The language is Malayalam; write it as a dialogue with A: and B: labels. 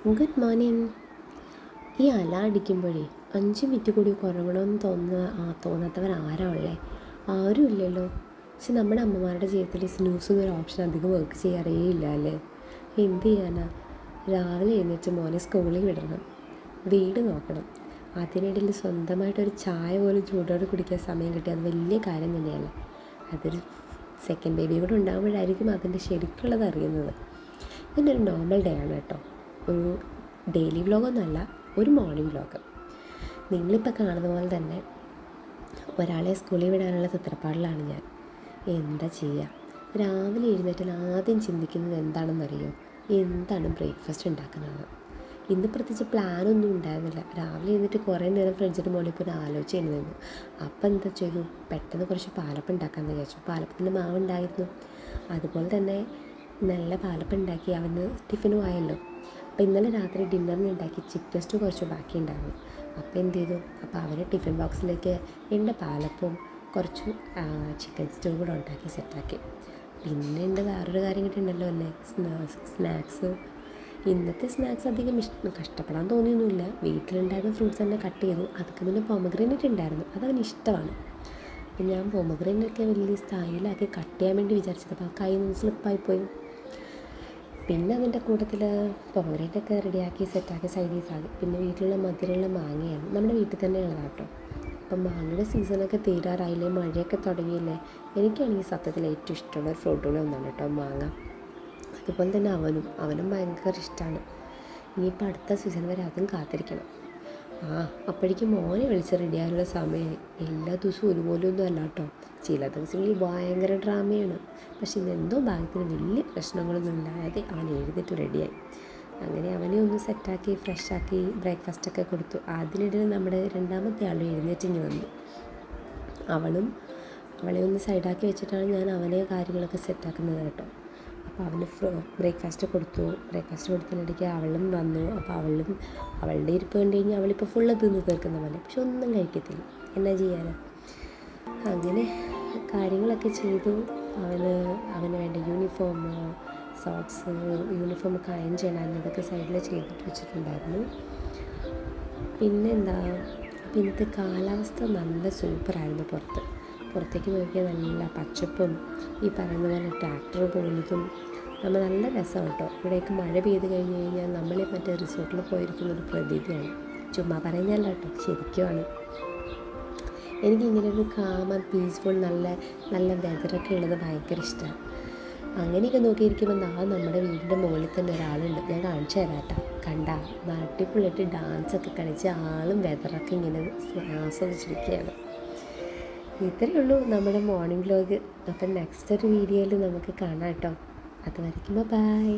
A: Good morning. ഈ അടിക്കുമ്പോഴേ 5 മിനിറ്റ് കൂടി കുറയണമെന്ന് തോന്നാത്തവരാരാ ഉള്ളേ? ആരും ഇല്ലല്ലോ. പക്ഷെ നമ്മുടെ അമ്മമാരുടെ ജീവിതത്തിൽ സ്നൂസ് എന്നൊരു ഓപ്ഷൻ അധികം വർക്ക് ചെയ്യാറേ ഇല്ല അല്ലേ? എന്ത് ചെയ്യാനാ? രാവിലെ എഴുന്നേറ്റ് മോനെ സ്കൂളിൽ വിടണം, വീട് നോക്കണം, അതിനിടയിൽ സ്വന്തമായിട്ടൊരു ചായ പോലും ചൂടോടെ കുടിക്കാൻ സമയം കിട്ടിയ അത് വലിയ കാര്യം തന്നെയല്ലേ. അതൊരു സെക്കൻഡ് ബേബി കൂടെ ഉണ്ടാകുമ്പോഴായിരിക്കും അതിൻ്റെ ശരിക്കുള്ളത് അറിയുന്നത്. ഇതൊരു നോർമൽ ഡേ ആണ് കേട്ടോ. ഒരു ഡെയിലി വ്ലോഗൊന്നുമല്ല, ഒരു മോർണിംഗ് വ്ലോഗ്. നിങ്ങളിപ്പോൾ കാണുന്ന പോലെ തന്നെ ഒരാളെ സ്കൂളിൽ വിടാനുള്ള തത്രപ്പാടിലാണ് ഞാൻ. എന്താ ചെയ്യുക? രാവിലെ എഴുന്നേറ്റാൽ ആദ്യം ചിന്തിക്കുന്നത് എന്താണെന്നറിയോ? എന്താണ് ബ്രേക്ക്ഫാസ്റ്റ് ഉണ്ടാക്കുന്നത്. ഇന്ന് പ്രത്യേകിച്ച് പ്ലാനൊന്നും ഉണ്ടായിരുന്നില്ല. രാവിലെ എഴുന്നേറ്റ് കുറേ നേരം ഫ്രിഡ്ജിൻ്റെ മുകളിൽ ഇപ്പോൾ ആലോചിച്ച് നിന്നു. അപ്പം എന്താ ചെയ്തു, പെട്ടെന്ന് കുറച്ച് പാലപ്പം ഉണ്ടാക്കാമെന്ന് വിചാരിച്ചു. പാലപ്പത്തിൻ്റെ മാവുണ്ടായിരുന്നു. അതുപോലെ തന്നെ നല്ല പാലപ്പം ഉണ്ടാക്കി അവന് ടിഫിനും ആയല്ലോ. അപ്പോൾ ഇന്നലെ രാത്രി ഡിന്നറിന് ഉണ്ടാക്കി ചിക്കൻ സ്റ്റൂ കുറച്ച് ബാക്കി ഉണ്ടായിരുന്നു. അപ്പോൾ എന്ത് ചെയ്തു, അപ്പോൾ അവന് ടിഫിൻ ബോക്സിലേക്ക് എൻ്റെ പാലപ്പവും കുറച്ച് ചിക്കൻ സ്റ്റൂ കൂടെ ഉണ്ടാക്കി സെറ്റാക്കി. പിന്നെ എൻ്റെ വേറൊരു കാര്യം കിട്ടിയിട്ടുണ്ടല്ലോ അല്ലേ, സ്നാക്സ്. ഇന്നത്തെ സ്നാക്സ് അധികം കഷ്ടപ്പെടാൻ തോന്നിയൊന്നുമില്ല. വീട്ടിലുണ്ടായിരുന്ന ഫ്രൂട്ട്സ് തന്നെ കട്ട് ചെയ്തു. അതൊക്കെ പിന്നെ പൊമഗ്രാനേറ്റ് ഉണ്ടായിരുന്നു, അതവന് ഇഷ്ടമാണ്. അപ്പം ഞാൻ പൊമഗ്രാനേറ്റൊക്കെ വലിയ സ്റ്റൈലാക്കി കട്ട് ചെയ്യാൻ വേണ്ടി വിചാരിച്ചത്, അപ്പോൾ കയ്യിൽ നിന്ന് സ്ലിപ്പായിപ്പോയി. പിന്നെ അതിൻ്റെ കൂട്ടത്തിൽ പൊമഗ്രാനേറ്റൊക്കെ റെഡിയാക്കി സെറ്റാക്കി സൈഡീസാക്കി. പിന്നെ വീട്ടിലുള്ള മധുരമുള്ള മാങ്ങയാണ്, നമ്മുടെ വീട്ടിൽ തന്നെ ഉള്ളതാണ് കേട്ടോ. അപ്പം മാങ്ങയുടെ സീസണൊക്കെ തീരാറായില്ലേ, മഴയൊക്കെ തുടങ്ങിയില്ലേ. എനിക്കാണെങ്കിൽ സത്യത്തിൽ ഏറ്റവും ഇഷ്ടമുള്ള ഫ്രൂട്ടുകളിൽ ഒന്നാണ് കേട്ടോ മാങ്ങ. അതുപോലെ തന്നെ അവനും ഭയങ്കര ഇഷ്ടമാണ്. ഇനിയിപ്പോൾ അടുത്ത സീസൺ വരെ അതും കാത്തിരിക്കണം. അപ്പോഴേക്കും മോനെ വിളിച്ച് റെഡിയാകാനുള്ള സമയമായി. എല്ലാ ദിവസവും ഒരുപോലെ ഒന്നും അല്ല കേട്ടോ. ചില ദിവസങ്ങളിൽ ഭയങ്കര ഡ്രാമയാണ്. പക്ഷെ ഇന്നെന്തോ ഭാഗ്യത്തിന് വലിയ പ്രശ്നങ്ങളൊന്നും ഇല്ലാതെ അവൻ എഴുന്നേറ്റ് റെഡിയായി. അങ്ങനെ അവനെ ഒന്ന് സെറ്റാക്കി ഫ്രഷാക്കി ബ്രേക്ക്ഫാസ്റ്റൊക്കെ കൊടുത്തു. അതിനിടയിൽ നമ്മുടെ രണ്ടാമത്തെ ആൾ എഴുന്നേറ്റിങ്ങി വന്നു. അവളെ ഒന്ന് സൈഡാക്കി വെച്ചിട്ടാണ് ഞാൻ അവനെ കാര്യങ്ങളൊക്കെ സെറ്റാക്കുന്നത് കേട്ടോ. അപ്പോൾ അവന് ബ്രേക്ക്ഫാസ്റ്റ് കൊടുത്തതിനിടയ്ക്ക് അവളും വന്നു. അപ്പോൾ അവളുടെ ഇരിപ്പ് കണ്ടു കഴിഞ്ഞാൽ അവളിപ്പോൾ ഫുള്ള് തിന്ന് തീർക്കുന്ന പോലെ, പക്ഷെ ഒന്നും കഴിക്കത്തില്ല. എന്നാ ചെയ്യാനാ? അങ്ങനെ കാര്യങ്ങളൊക്കെ ചെയ്തു. അവന് വേണ്ട യൂണിഫോം, സോക്സ്, യൂണിഫോമൊക്കെ അയൺ ചെയ്യണമായിരുന്നു. അതൊക്കെ സൈഡിൽ ചെയ്തിട്ട് വെച്ചിട്ടുണ്ടായിരുന്നു. പിന്നെന്താ, അപ്പോൾ ഇന്നത്തെ കാലാവസ്ഥ നല്ല സൂപ്പറായിരുന്നു. പുറത്തേക്ക് നോക്കിയാൽ നല്ല പച്ചപ്പും ഈ പറയുന്ന പോലെ ട്രാക്ടർ പോകുന്നതും നല്ല രസമാണ് കേട്ടോ. ഇവിടേക്ക് മഴ പെയ്ത് കഴിഞ്ഞ് കഴിഞ്ഞാൽ നമ്മൾ മറ്റേ റിസോർട്ടിൽ പോയിരിക്കുന്നൊരു പ്രതീതിയാണ്. ചുമ്മാ പറയുന്നതല്ല കേട്ടോ, ശരിക്കുമാണ്. എനിക്കിങ്ങനെ ഒരു കാം ആൻഡ് പീസ്ഫുൾ നല്ല വെതറൊക്കെ ഉള്ളത് ഭയങ്കര ഇഷ്ടമാണ്. അങ്ങനെയൊക്കെ നോക്കിയിരിക്കുമ്പോൾ നമ്മുടെ വീടിൻ്റെ മുകളിൽ തന്നെ ഒരാളുണ്ട്. ഞാൻ കാണിച്ചു തരാം കേട്ടോ. കണ്ടാ, നാട്ടിപ്പുള്ളിട്ട് ഡാൻസൊക്കെ കളിച്ച് ആളും വെതറൊക്കെ ഇങ്ങനെ ആസ്വദിച്ചിരിക്കുകയാണ്. ഇത്രയേ ഉള്ളൂ നമ്മുടെ മോർണിംഗ് വ്ലോഗ്. അപ്പം നെക്സ്റ്റ് ഒരു വീഡിയോയിൽ നമുക്ക് കാണാം കേട്ടോ. അതുവരയ്ക്കും ബൈ.